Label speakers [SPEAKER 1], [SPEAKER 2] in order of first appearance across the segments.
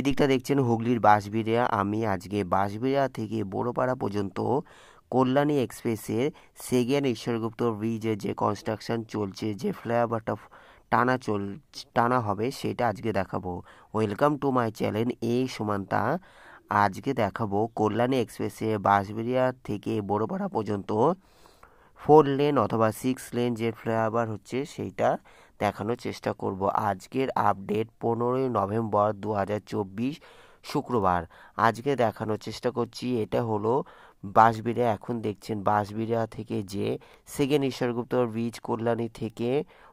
[SPEAKER 1] এদিকটা দেখছেন হুগলির বাঁশবেড়িয়া। আমি আজকে বাঁশবেড়িয়া থেকে বড়পাড়া পর্যন্ত কল্যাণী এক্সপ্রেসের সেকেন্ড ঈশ্বরগুপ্ত ব্রিজের যে কনস্ট্রাকশন চলছে, যে ফ্লাইওভারটা টানা হবে, সেটা আজকে দেখাবো। ওয়েলকাম টু মাই চ্যানেল এ সুমান্তা। আজকে দেখাবো কল্যাণী এক্সপ্রেসে বাঁশবেড়িয়া থেকে বড়পাড়া পর্যন্ত 4 লেন অথবা 6 লেন যে ফ্লাইওভার হচ্ছে সেইটা দেখানোর চেষ্টা করব। আজকের আপডেট 15ই নভেম্বর 2024 শুক্রবার। আজকে দেখানোর চেষ্টা করছি, এটা হলো বাঁশবেড়িয়া। এখন দেখছেন বাঁশবেড়িয়া থেকে যে সেকেন্ড ঈশ্বরগুপ্ত ব্রিজ কল্যাণী থেকে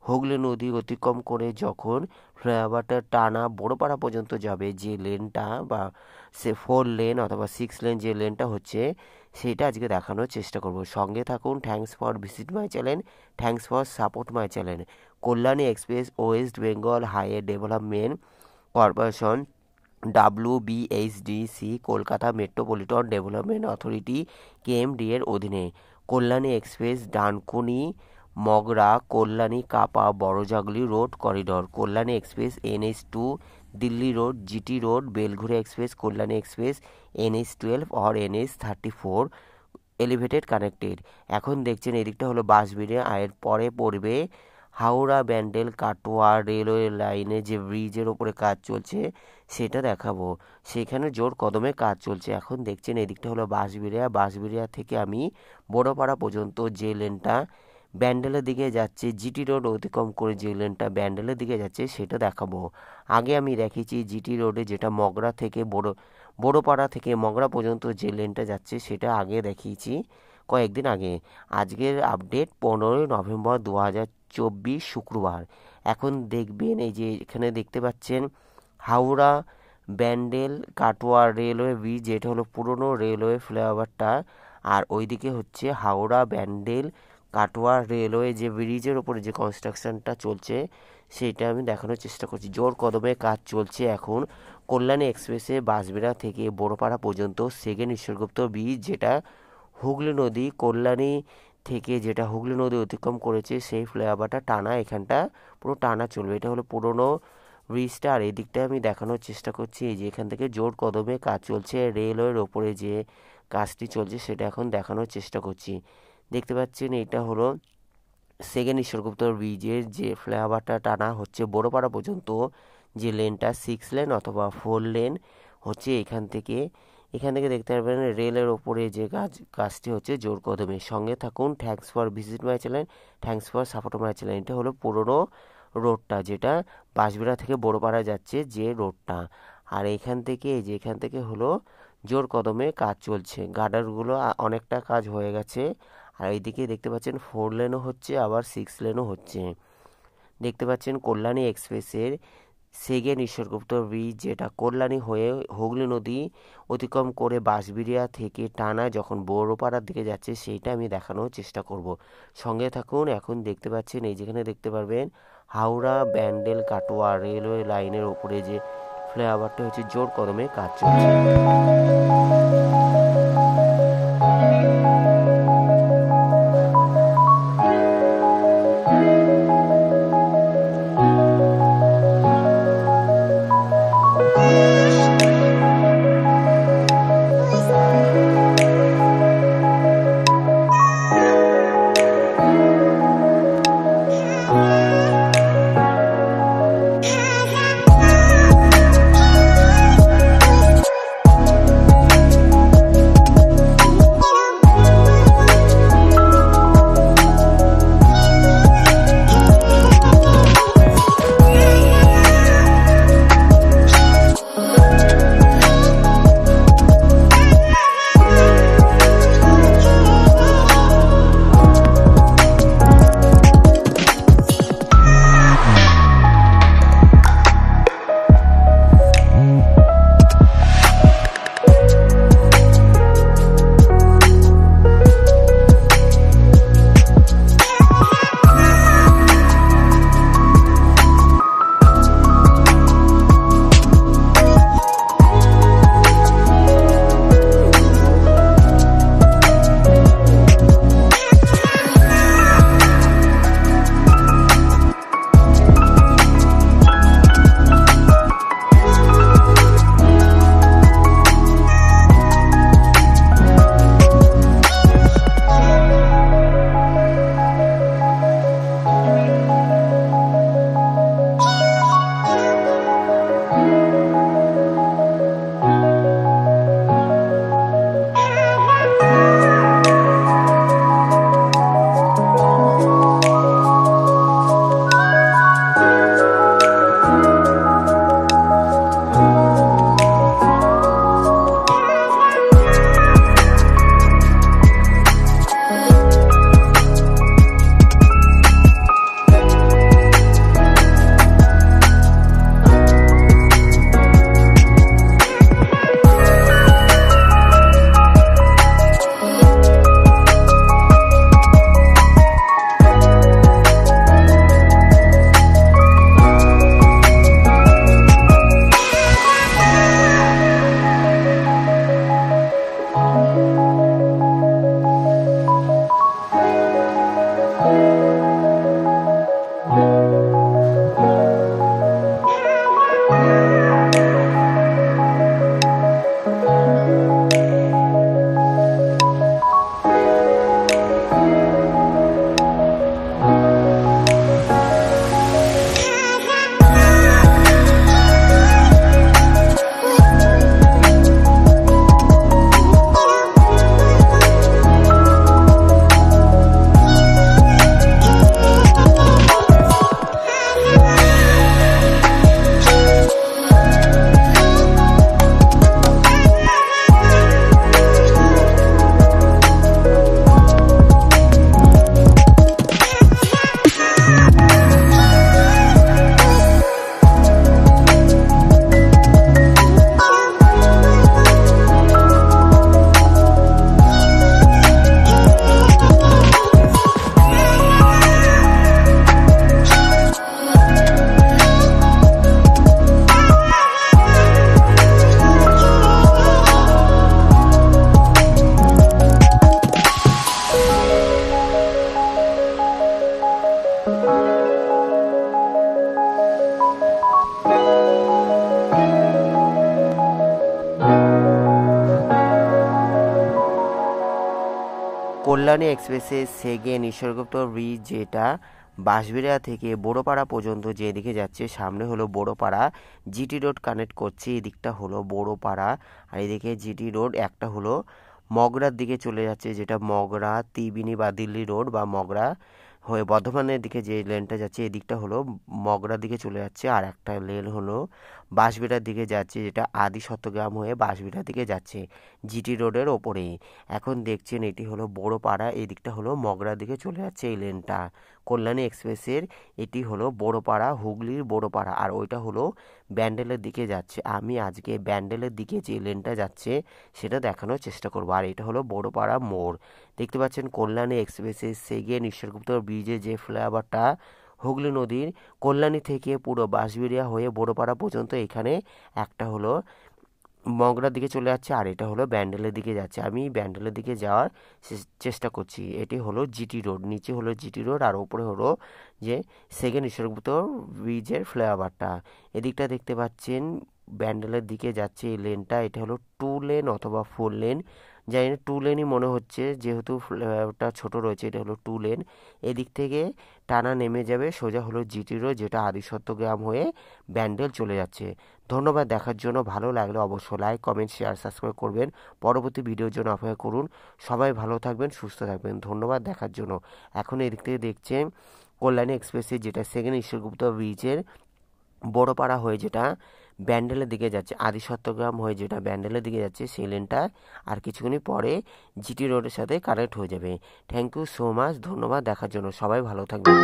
[SPEAKER 1] হুগলি নদী অতিক্রম করে যখন ফ্লাইওভারটা টানা বড়পাড়া পর্যন্ত যাবে, যে লেনটা বা 4 লেন অথবা 6 লেন যে লেনটা হচ্ছে, সেটা আজকে দেখানোর চেষ্টা করব। সঙ্গে থাকুন। Thanks for visit my channel, thanks for support my channel. Kalyani express west Bengal highway development corporation WBHDC Kolkata metropolitan development authority KMD এর অধীনে Kalyani express Dankuni Magra Kalyani Kapa Barajaguli road corridor, Kalyani express NH2 Delhi road GT road, Belgharia express Kalyani express NH12 or NH34 elevated connected. এখন দেখছেন এদিকটা হলো বাঁশবেড়িয়া, এর পরে পড়বে Howrah Bandel Katwa railway লাইনে যে ব্রিজের ওপরে কাজ চলছে সেটা দেখাবো। সেখানে জোর কদমে কাজ চলছে। এখন দেখছেন এদিকটা হলো বাঁশবেড়িয়া থেকে আমি বড়পাড়া পর্যন্ত যে লেনটা ব্যান্ডেলের দিকে যাচ্ছে, GT রোড অতিক্রম করে যে লেনটা ব্যান্ডেলের দিকে যাচ্ছে সেটা দেখাবো। আগে আমি দেখিয়েছি GT রোডে, যেটা মগরা থেকে বড়পাড়া থেকে মগরা পর্যন্ত যে লেনটা যাচ্ছে সেটা আগে দেখিয়েছি কয়েকদিন আগে। আজকের আপডেট 15ই নভেম্বর 2024 শুক্রবার। এখন দেখবেন এই যে এখানে দেখতে পাচ্ছেন হাওড়া ব্যান্ডেল কাটোয়া রেলওয়ে ব্রিজ, যেটা হলো পুরনো রেলওয়ে ফ্লাইওভারটা, আর ওইদিকে হচ্ছে হাওড়া ব্যান্ডেল কাটোয়া রেলওয়ে যে ব্রিজের ওপরে যে কনস্ট্রাকশনটা চলছে সেটা আমি দেখানোর চেষ্টা করছি। জোর কদমে কাজ চলছে এখন কল্যাণী এক্সপ্রেসে বাঁশবেড়িয়া থেকে বড়পাড়া পর্যন্ত সেকেন্ড ঈশ্বরগুপ্ত ব্রিজ, যেটা হুগলি নদী কল্যাণী থেকে যেটা হুগলি নদী অতিক্রম করেছে সেই ফ্লাইওভারটা টানা, এখানটা পুরো টানা চলবে। এটা হলো পুরনো ব্রিজটা। আর এদিকটা আমি দেখানোর চেষ্টা করছি, এই যে এখান থেকে জোর কদমে কাজ চলছে, রেলওয়ের ওপরে যে কাজটি চলছে সেটা এখন দেখানোর চেষ্টা করছি। দেখতে পাচ্ছেন এটা হলো সেকেন্ড ঈশ্বরগুপ্ত ব্রিজের যে ফ্লাইওভারটা টানা হচ্ছে বড়পাড়া পর্যন্ত, যে লেনটা 6 লেন অথবা 4 লেন হচ্ছে। এখান থেকে দেখতে পারবেন রেলের ওপরে যে কাজটি হচ্ছে জোর কদমে। সঙ্গে থাকুন। Thanks for visit my channel, thanks for support my channel. এটা হলো পুরনো রোডটা, যেটা বাঁশবেড়িয়া থেকে বড়পাড়া যাচ্ছে যে রোডটা। আর এখান থেকে হলো জোর কদমে কাজ চলছে। গার্ডারগুলো অনেকটা কাজ হয়ে গেছে। আর এইদিকে দেখতে পাচ্ছেন 4 লেনও হচ্ছে, আবার 6 লেনও হচ্ছে। দেখতে পাচ্ছেন কল্যাণী এক্সপ্রেসের সেকেন্ড ঈশ্বরগুপ্ত ব্রিজ, যেটা কল্যাণী হয়ে হুগলি নদী অতিক্রম করে বাঁশবেড়িয়া থেকে টানা যখন বড়পাড়ার দিকে যাচ্ছে সেইটা আমি দেখানোর চেষ্টা করব। সঙ্গে থাকুন। এখন দেখতে পাচ্ছেন এই যেখানে দেখতে পারবেন হাওড়া ব্যান্ডেল কাটোয়া রেলওয়ে লাইনের ওপরে যে ফ্লাইওভারটা হচ্ছে জোর কদমে কাজ চলছে। কল্যাণী এক্সপ্রেসের সেকেন্ড ঈশ্বরগুপ্ত ব্রিজ, যেটা বাঁশবেড়িয়া থেকে বড়োপাড়া পর্যন্ত যেদিকে যাচ্ছে, সামনে হলো বড়োপাড়া, জিটি রোড কানেক্ট করছে, এদিকটা হলো বড়োপাড়া, আর এদিকে জিটি রোড একটা হলো মগরার দিকে চলে যাচ্ছে, যেটা মগরা ত্রিবেণী বা দিল্লি রোড বা মগরা হয়ে বর্ধমানের দিকে যে লেনটা যাচ্ছে, এদিকটা হলো মগরার দিকে চলে যাচ্ছে, আর একটা লেন হলো বাঁশবেড়ার দিকে যাচ্ছে, যেটা আদি সত্যগ্রাম হয়ে বাঁশবেড়ার দিকে যাচ্ছে জিটি রোডের ওপরেই। এখন দেখছেন এটি হলো বড়োপাড়া, এই দিকটা হলো মগরার দিকে চলে যাচ্ছে এই লেনটা কল্যাণী এক্সপ্রেসের। এটি হলো বড়োপাড়া, হুগলির বড়োপাড়া, আর ওইটা হলো ব্যান্ডেলের দিকে যাচ্ছে। আমি আজকে ব্যান্ডেলের দিকে যে লেনটা যাচ্ছে সেটা দেখানোর চেষ্টা করবো। আর এটা হলো বড়োপাড়া মোড়। দেখতে পাচ্ছেন কল্যাণী এক্সপ্রেসের সেকেন্ড ঈশ্বরগুপ্ত ব্রিজে যে ফ্লাইওভারটা হুগলি নদীর কল্যাণী থেকে পুরো বাঁশবেড়িয়া হয়ে বড়োপাড়া পর্যন্ত, এখানে একটা হলো মগরার দিকে চলে যাচ্ছে, আর এটা হলো ব্যান্ডেলের দিকে যাচ্ছে। আমি ব্যান্ডেলের দিকে যাওয়ার চেষ্টা করছি। এটি হলো জিটি রোড, নিচে হলো জিটি রোড, আর ওপরে হলো যে সেকেন্ড ঈশ্বরগুপ্ত ব্রিজের ফ্লাইওভারটা। এদিকটা দেখতে পাচ্ছেন ব্যান্ডেলের দিকে যাচ্ছে এই লেনটা, এটা হলো 2 লেন অথবা 4 লেন, জানি না 2 লেনই মনে হচ্ছে, যেহেতু ফ্লাইওভারটা ছোট রয়েছে, এটা হলো 2 লেন। এদিক থেকে টানা নেমে যাবে সোজা হলো জিটি রোড, যেটা আদি সত্যগ্রাম হয়ে ব্যান্ডেল চলে যাচ্ছে। ধন্যবাদ দেখার জন্য। ভালো লাগলে অবশ্যই লাইক, কমেন্ট, শেয়ার, সাবস্ক্রাইব করবেন। পরবর্তী ভিডিওর জন্য অপেক্ষা করুন। সবাই ভালো থাকবেন, সুস্থ থাকবেন। ধন্যবাদ দেখার জন্য। এখন এদিক থেকে দেখছেন কল্যাণী এক্সপ্রেসের, যেটা সেকেন্ড ঈশ্বরগুপ্ত ব্রিজের বড়োপাড়া হয়ে যেটা ব্যান্ডেলের দিকে যাচ্ছে, আদি সত্যগ্রাম হয়ে যেটা ব্যান্ডেলের দিকে যাচ্ছে, সেই লেনটা আর কিছুক্ষণই পরে জিটি রোডের সাথে কানেক্ট হয়ে যাবে। Thank you so much. ধন্যবাদ দেখার জন্য। সবাই ভালো থাকবেন।